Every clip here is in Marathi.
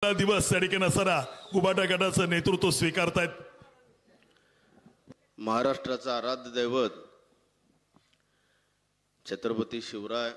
दिवस सडके नसरा उबाटा गटाचं नेतृत्व स्वीकारतायत। महाराष्ट्राचा आराध्य दैवत छत्रपती शिवराय,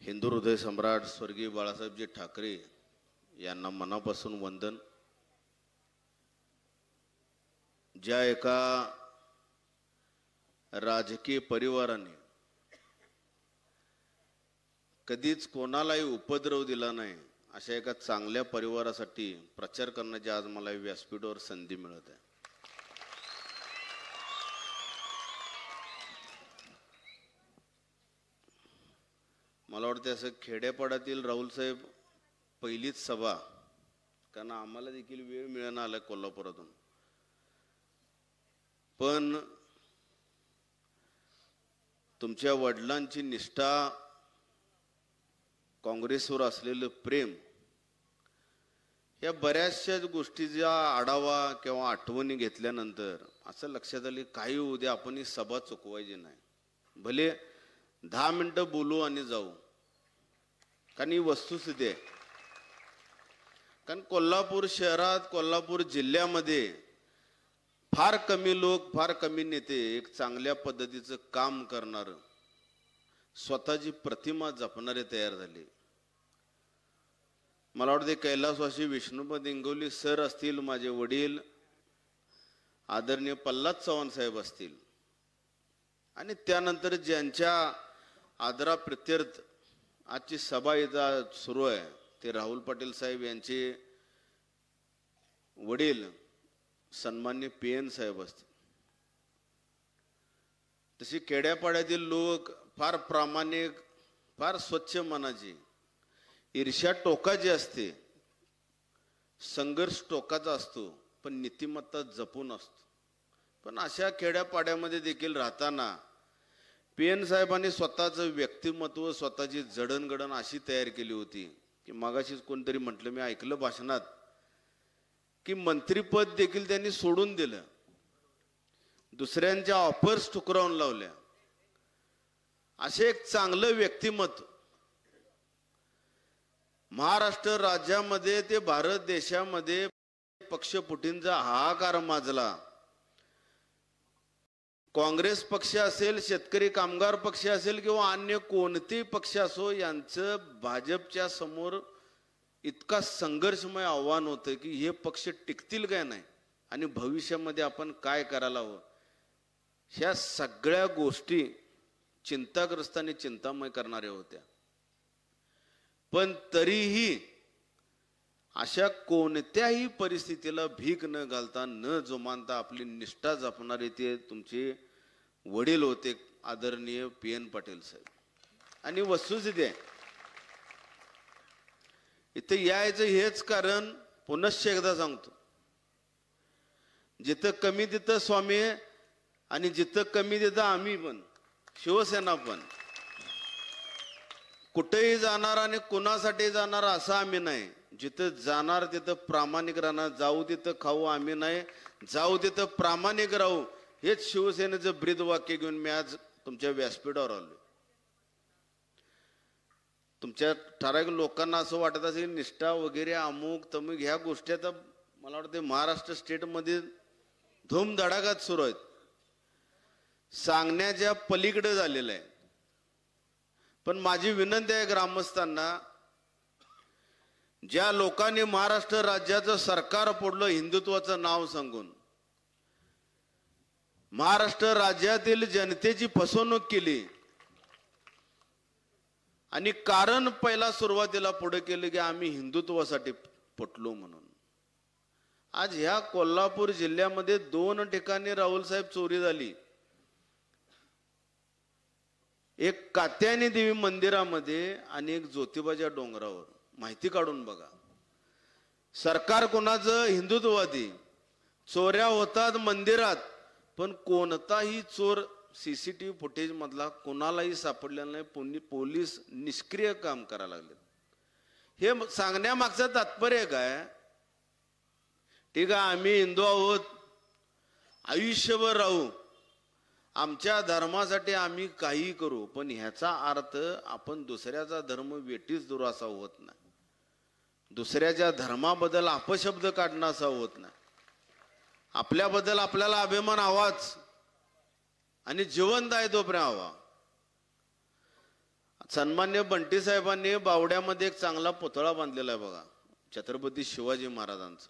हिंदू हृदय सम्राट स्वर्गीय बाळासाहेबजी ठाकरे यांना मनापासून वंदन। ज्या एका राजकीय परिवाराने कधीच कोणालाही उपद्रव दिला नाही अशा एका चांगल्या परिवारासाठी प्रचार करण्याची आज मला व्यासपीठावर संधी मिळत आहे। मला वाटतं असं खेड्यापाड्यातील राहुल साहेब पहिलीच सभा, कारण आम्हाला देखील वेळ मिळणं आला कोल्हापुरातून, पण तुमच्या वडिलांची निष्ठा, काँग्रेसवर असलेलं प्रेम, या बऱ्याचशा गोष्टीचा आढावा किंवा आठवणी घेतल्यानंतर असं लक्षात आले काही उद्या आपण ही सभा चुकवायची नाही, भले 10 मिनिटं बोलू आणि जाऊ, कारण ही वस्तुस्थिती आहे। कारण कोल्हापूर शहरात, कोल्हापूर जिल्ह्यामध्ये फार कमी लोक, फार कमी नेते एक चांगल्या पद्धतीचं काम करणार, स्वतःची प्रतिमा जपणारे तयार झाले। मला वाटते कैलासवासी विष्णुपद इंगवले सर असतील, माझे वडील आदरणीय प्रल्हाद चव्हाण साहेब असतील, आणि त्यानंतर ज्यांच्या आदराप्रित्यर्थ आजची सभा इथं सुरू आहे ते राहुल पाटील साहेब यांचे वडील सन्मान्य PN साहेब असतील। तशी खेड्यापाड्यातील लोक फार प्रामाणिक, फार स्वच्छ मनाची, ईर्ष्या टोकाची असते, संघर्ष टोकाचा असतो, पण नीतिमत्ता जपून असतो। पण अशा खेड्यापाड्यामध्ये देखील राहताना PN साहेबांनी स्वतःचं व्यक्तिमत्व, स्वतःची जडणघडण अशी तयार केली होती की मगाशीच कोणतरी म्हटलं, मी ऐकलं भाषणात, की मंत्रीपद देखील त्यांनी सोडून दिलं, दुसऱ्यांच्या ऑफर्स ठुकरावून लावल्या। असे एक चांगलं व्यक्तिमत्व महाराष्ट्र राज्यामध्ये ते भारत देशामध्ये पक्षपुटींचा हाहाकार माजला। काँग्रेस पक्ष असेल, शेतकरी कामगार पक्ष असेल किंवा अन्य कोणतेही पक्ष असो, यांचं भाजपच्या समोर इतका संघर्षमय आव्हान होतं की हे पक्ष टिकतील काय नाही आणि भविष्यामध्ये आपण काय करायला हवं, ह्या सगळ्या गोष्टी चिंताग्रस्त आणि चिंतामय करणाऱ्या होत्या। पण तरीही अशा कोणत्याही परिस्थितीला भीक न घालता, न जुमानता आपली निष्ठा जपणारे ते तुमचे वडील होते आदरणीय PN पाटील साहेब। आणि वस्तुस्थिती आहे, इथे यायचं हेच कारण पुनश्च एकदा सांगतो, जिथं कमी तिथं स्वामी आणि जिथं कमी तिथं आम्ही पण, शिवसेना पण। कुठेही जाणार आणि कुणासाठी जाणार असं आम्ही नाही, जिथं जाणार तिथं प्रामाणिक राहणार, जाऊ तिथं खाऊ आम्ही नाही, जाऊ तिथं प्रामाणिक राहू, हेच शिवसेनेचं ब्रीद वाक्य घेऊन मी आज तुमच्या व्यासपीठावर आलो। तुमच्या ठराविक लोकांना असं वाटत असेल निष्ठा वगैरे अमुक तमुक ह्या गोष्टी आता मला वाटतं महाराष्ट्र स्टेटमध्ये धूमधडाक्यात सुरू आहेत, सांगण्याच्या पलीकडे झालेलं आहे। पण माझी विनंती आहे ग्रामस्थांना, ज्या लोकांनी महाराष्ट्र राज्याचं सरकार फोडलं हिंदुत्वाचं नाव सांगून, महाराष्ट्र राज्यातील जनतेची फसवणूक केली आणि कारण पहिला सुरुवातीला पुढे केलं की आम्ही हिंदुत्वासाठी पटलो म्हणून, आज ह्या कोल्हापूर जिल्ह्यामध्ये 2 ठिकाणी राहुल साहेब चोरी झाली। एक कात्यायनी देवी मंदिरामध्ये आणि एक ज्योतिबाच्या डोंगरावर। माहिती काढून बघा, सरकार कोणाचं हिंदुत्ववादी, चोऱ्या होतात मंदिरात, पण कोणताही चोर CCTV फुटेज मधला कोणालाही सापडलेला नाही, पोलीस निष्क्रिय काम करायला लागले। हे सांगण्यामागचं तात्पर्य काय, ठीक आहे आम्ही हिंदू आहोत, आयुष्यभर राहू, आमच्या धर्मासाठी आम्ही काही करू, पण ह्याचा अर्थ आपण दुसऱ्याचा धर्म वेठीस धरू असा होत नाही। दुसऱ्याच्या धर्माबद्दल अपशब्द काढणं असं होत नाही. आपल्याबद्दल आपल्याला अभिमान हवाच आणि जिवंत आहे तोपर्यंत हवा. सन्मान्य बंटी साहेबांनी बावड्यामध्ये एक चांगला पुतळा बांधलेला आहे बघा, छत्रपती शिवाजी महाराजांचा.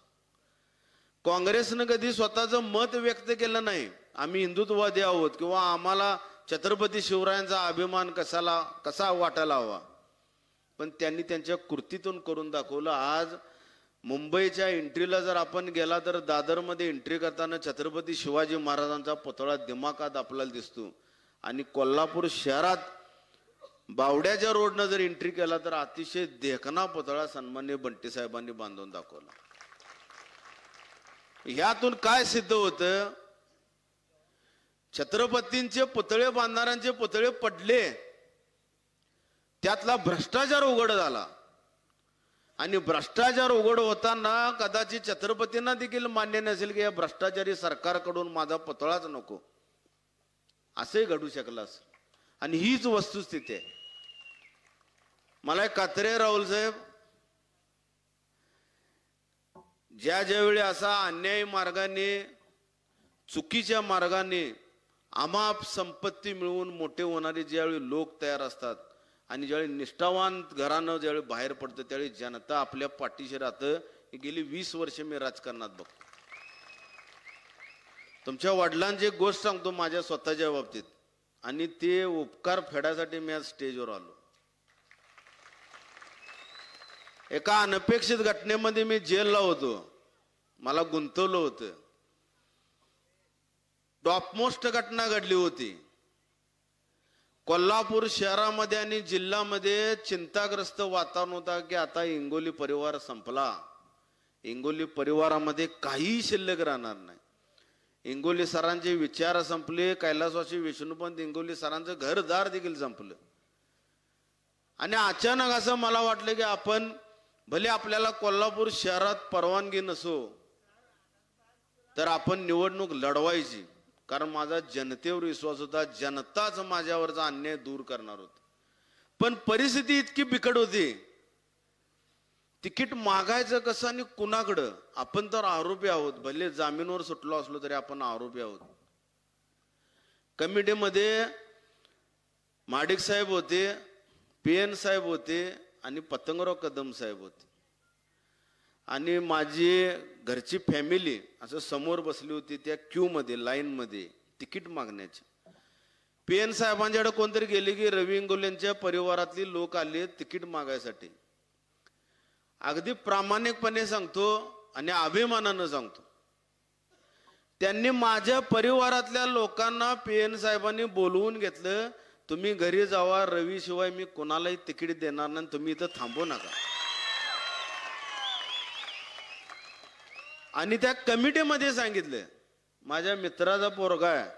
काँग्रेसनं कधी स्वतःचं मत व्यक्त केलं नाही, आम्ही हिंदुत्ववादी आहोत किंवा आम्हाला छत्रपती शिवरायांचा अभिमान कसा वाटायला हवा. पण त्यांनी त्यांच्या कृतीतून करून दाखवलं. आज मुंबईच्या एंट्रीला जर आपण गेला तर दादरमध्ये एंट्री करताना छत्रपती शिवाजी महाराजांचा पुतळा दिमाखात आपल्याला दिसतो. आणि कोल्हापूर शहरात बावड्याच्या रोडनं जर एंट्री केला तर अतिशय देखणा पुतळा सन्मान्य बंटी साहेबांनी बांधून दाखवला. ह्यातून काय सिद्ध होतं, छत्रपतींचे पुतळे बांधणाऱ्यांचे पुतळे पडले, त्यातला भ्रष्टाचार उघड झाला. आणि भ्रष्टाचार उघड होताना कदाचित छत्रपतींना देखील मान्य नसेल की या भ्रष्टाचारी सरकारकडून माझा पुतळाच नको, असंही घडू शकलं असेल. आणि हीच वस्तुस्थिती आहे. मला कात्रे राहुल साहेब, ज्यावेळी असा अन्यायी मार्गाने चुकीच्या मार्गाने अमाप संपत्ती मिळवून मोठे होणारे ज्यावेळी लोक तयार असतात आणि ज्यावेळी निष्ठावान घरानं ज्यावेळी बाहेर पडतं त्यावेळी जनता आपल्या पाठीशी राहतं. गेली 20 वर्ष मी राजकारणात बघतो. तुमच्या वडिलांची एक गोष्ट सांगतो माझ्या स्वतःच्या बाबतीत, आणि ते उपकार फेडायसाठी मी आज स्टेजवर आलो. एका अनपेक्षित घटनेमध्ये मी जेलला होतो, मला गुंतवलं होतं. टॉपमोस्ट घटना घडली होती. कोल्हापूर शहरामध्ये आणि जिल्ह्यामध्ये चिंताग्रस्त वातावरण होता की आता इंगोली परिवार संपला, इंगोली परिवारामध्ये काहीही शिल्लक राहणार नाही. इंगोली सरांचे विचार संपले, कैलासवासी विष्णुपंत इंगोली सरांचं घरदार देखील संपलं. आणि अचानक असं मला वाटलं की आपण भले आपल्याला कोल्हापूर शहरात परवानगी नसो तर आपण निवडणूक लढवायची, कारण माझा जनतेवर विश्वास होता, जनताच माझ्यावरचा अन्याय दूर करणार होती. पण परिस्थिती इतकी बिकट होती, तिकीट मागायचं कसं आणि कुणाकडं. आपण तर आरोपी आहोत, भले जामीनवर सुटलो असलो तरी आपण आरोपी आहोत. कमिटीमध्ये माडिक साहेब होते, PN साहेब होते आणि पतंगराव कदम साहेब होते. आणि माझी घरची फॅमिली असं समोर बसली होती त्या क्यू मध्ये, लाईन मध्ये तिकीट मागण्याची. PN साहेबांच्याकडे कोणतरी गेले की रवी इंगोलेंच्या परिवारातली लोक आले तिकीट मागायसाठी. अगदी प्रामाणिकपणे सांगतो आणि अभिमानानं सांगतो, त्यांनी माझ्या परिवारातल्या लोकांना PN साहेबांनी बोलवून घेतलं, तुम्ही घरी जावा, रवी शिवाय मी कोणालाही तिकीट देणार नाही, तुम्ही इथं थांबू नका. आणि त्या कमिटीमध्ये सांगितलं, माझ्या मित्राचा पोरगा आहे,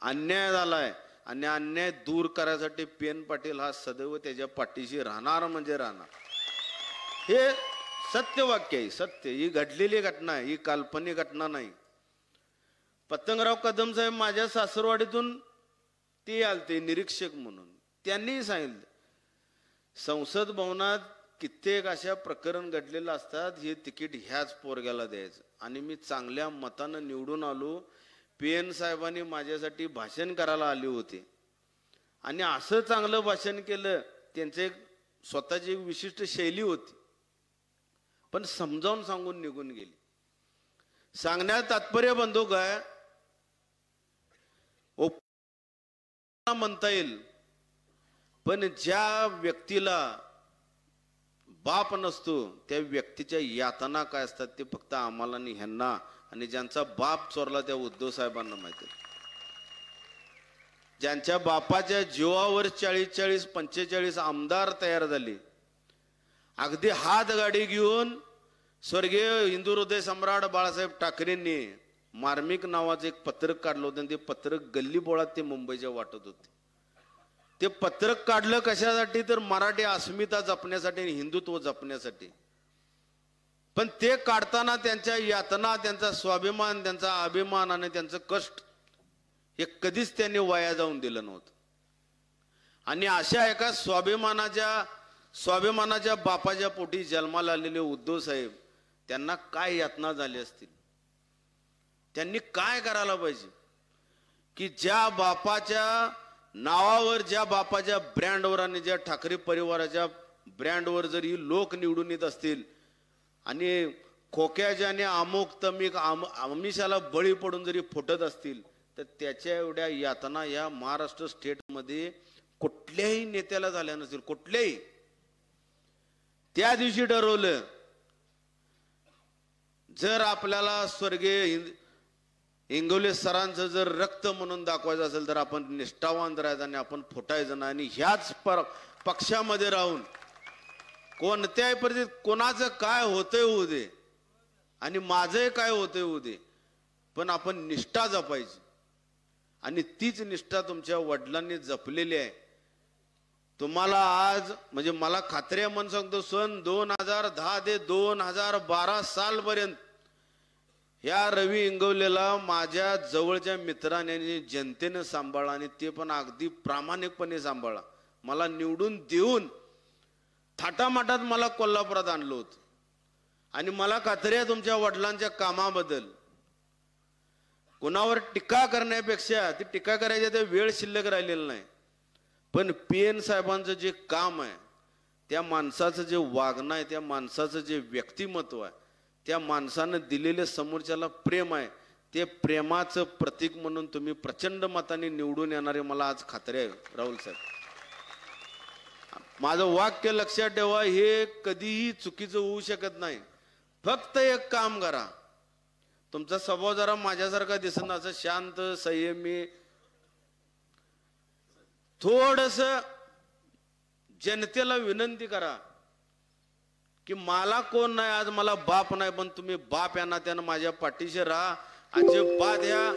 अन्याय झालाय आणि अन्याय दूर करायसाठी PN पाटील हा सदैव त्याच्या पाठीशी राहणार म्हणजे राहणार. हे सत्य वाक्य आहे, सत्य. ही घडलेली घटना आहे, ही काल्पनिक घटना नाही. पतंगराव कदम साहेब माझ्या सासरवाडीतून ते आलते निरीक्षक म्हणून. त्यांनी सांगितलं संसद भवनात कित्येक अशा प्रकरण घडलेलं असतात, हे तिकीट ह्याच पोरग्याला द्यायचं. आणि मी चांगल्या मतानं निवडून आलो. PN साहेबांनी माझ्यासाठी भाषण करायला आले होते आणि असं चांगलं भाषण केलं. त्यांचे एक स्वतःची एक विशिष्ट शैली होती, पण समजावून सांगून निघून गेली. सांगण्यात तात्पर्य बंधू काय, म्हणता येईल, पण ज्या व्यक्तीला बाप नसतो त्या व्यक्तीच्या यातना काय असतात ते फक्त आम्हाला आणि ह्यांना, आणि ज्यांचा बाप चोरला त्या उद्धव साहेबांना माहिती. ज्यांच्या बापाच्या जीवावर 40-45 आमदार तयार झाले, अगदी हातगाडी घेऊन स्वर्गीय हिंदू हृदय सम्राट बाळासाहेब ठाकरेंनी मार्मिक नावाचं एक पत्रक काढलं होतं. ते पत्रक गल्ली बोळात ते मुंबईच्या वाटत होते. ते पत्रक काढलं कशासाठी तर मराठी अस्मिता जपण्यासाठी आणि हिंदुत्व जपण्यासाठी. पण ते काढताना त्यांच्या यातना, त्यांचा स्वाभिमान, त्यांचा अभिमान आणि त्यांचं कष्ट हे कधीच त्यांनी वाया जाऊन दिलं नव्हतं. आणि अशा एका स्वाभिमानाच्या स्वाभिमानाच्या बापाच्या पोटी जन्माला आलेले उद्धव साहेब त्यांना काय यातना झाली असतील, त्यांनी काय करायला पाहिजे की ज्या बापाच्या नावावर, ज्या बापाच्या ब्रँडवर आणि ज्या ठाकरे परिवाराच्या ब्रँडवर जरी लोक निवडून येत असतील आणि खोक्याच्या आणि अमुक तमिक आमिषाला बळी पडून जरी फुटत असतील, तर त्याच्या एवढ्या यातना या महाराष्ट्र स्टेटमध्ये कुठल्याही नेत्याला झाल्या नसतील. कुठल्याही. त्या दिवशी ठरवलं, जर आपल्याला स्वर्गीय इंगोले सरांचं जर रक्त म्हणून दाखवायचं असेल तर आपण निष्ठावान राहायचं आणि आपण फुटायचं नाही. आणि ह्याच पक्षामध्ये राहून कोणत्याही परिस्थितीत कोणाचं काय होतंय होऊ दे आणि माझंही काय होतंय होऊ दे, पण आपण निष्ठा जपायची. आणि तीच निष्ठा तुमच्या वडिलांनी जपलेली आहे. तुम्हाला आज म्हणजे मला खात्री आहे म्हणून सांगतो, सन 2010 ते 2012 सालपर्यंत ह्या रवी इंगवलेला माझ्या जवळच्या मित्रांनी आणि जनतेने सांभाळला आणि ते पण अगदी प्रामाणिकपणे सांभाळला. मला निवडून देऊन थाटामाटात मला कोल्हापुरात आणलं होतं. आणि मला खात्री आहे तुमच्या वडिलांच्या कामाबद्दल कुणावर टीका करण्यापेक्षा ती टीका करायची ते वेळ शिल्लक राहिलेला नाही. पण PN साहेबांचं जे काम आहे, त्या माणसाचं जे वागणं आहे, त्या माणसाचं जे व्यक्तिमत्व आहे, त्या माणसानं दिलेले समोरच्याला प्रेम आहे, ते प्रेमाचं प्रतीक म्हणून तुम्ही प्रचंड मताने निवडून येणारे मला आज खात्री आहे राहुल साहेब. माझं वाक्य लक्षात ठेवा, हे कधीही चुकीचं होऊ शकत नाही. फक्त एक काम करा, तुमचा स्वभाव जरा माझ्यासारखा दिसत असं शांत संयमी, थोडस जनतेला विनंती करा की मला कोण नाही, आज मला बाप नाही, पण तुम्ही बाप या नात्यानं माझ्या पाठीशी राहा. अजिबात ह्या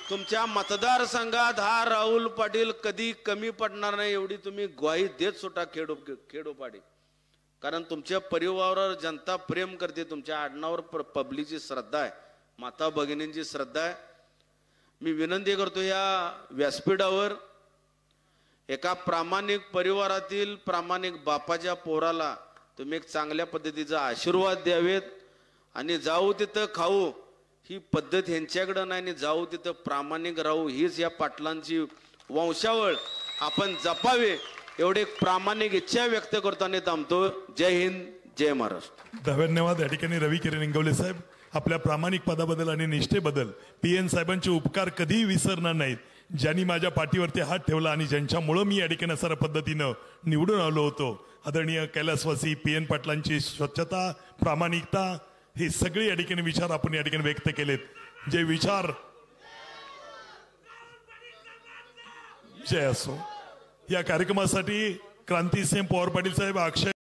तुमच्या मतदारसंघात हा राहुल पाटील कधी कमी पडणार नाही एवढी तुम्ही ग्वाही देत सुटा खेडोपाडी. कारण तुमच्या परिवारावर जनता प्रेम करते, तुमच्या आडनावर पब्लिकची श्रद्धा आहे, माता भगिनींची श्रद्धा आहे. मी विनंती करतो या व्यासपीठावर एका प्रामाणिक परिवारातील प्रामाणिक बापाच्या पोराला तुम्ही एक चांगल्या पद्धतीचा आशीर्वाद द्यावेत. आणि जाऊ तिथं खाऊ ही पद्धत ह्यांच्याकडं नाही, आणि जाऊ तिथं प्रामाणिक राहू हीच या पाटलांची वंशावळ आपण जपावे एवढे प्रामाणिक इच्छा व्यक्त करतो आणि थांबतो. जय हिंद, जय महाराष्ट्र. धन्यवाद. या ठिकाणी रवी किरण इंगवले साहेब आपल्या प्रामाणिक पदाबद्दल आणि निष्ठेबद्दल PN साहेबांचे उपकार कधीही विसरणार नाहीत. ज्यांनी माझ्या पाठीवरती हात ठेवला आणि ज्यांच्यामुळं मी या ठिकाणी असा पद्धतीनं निवडून आलो होतो. आदरणीय कैलासवासी PN पाटलांची स्वच्छता, प्रामाणिकता हे सगळे या ठिकाणी विचार आपण या ठिकाणी व्यक्त केलेत. जे विचार जय असो. या कार्यक्रमासाठी क्रांतिसिंह पवार पाटील साहेब, अक्षय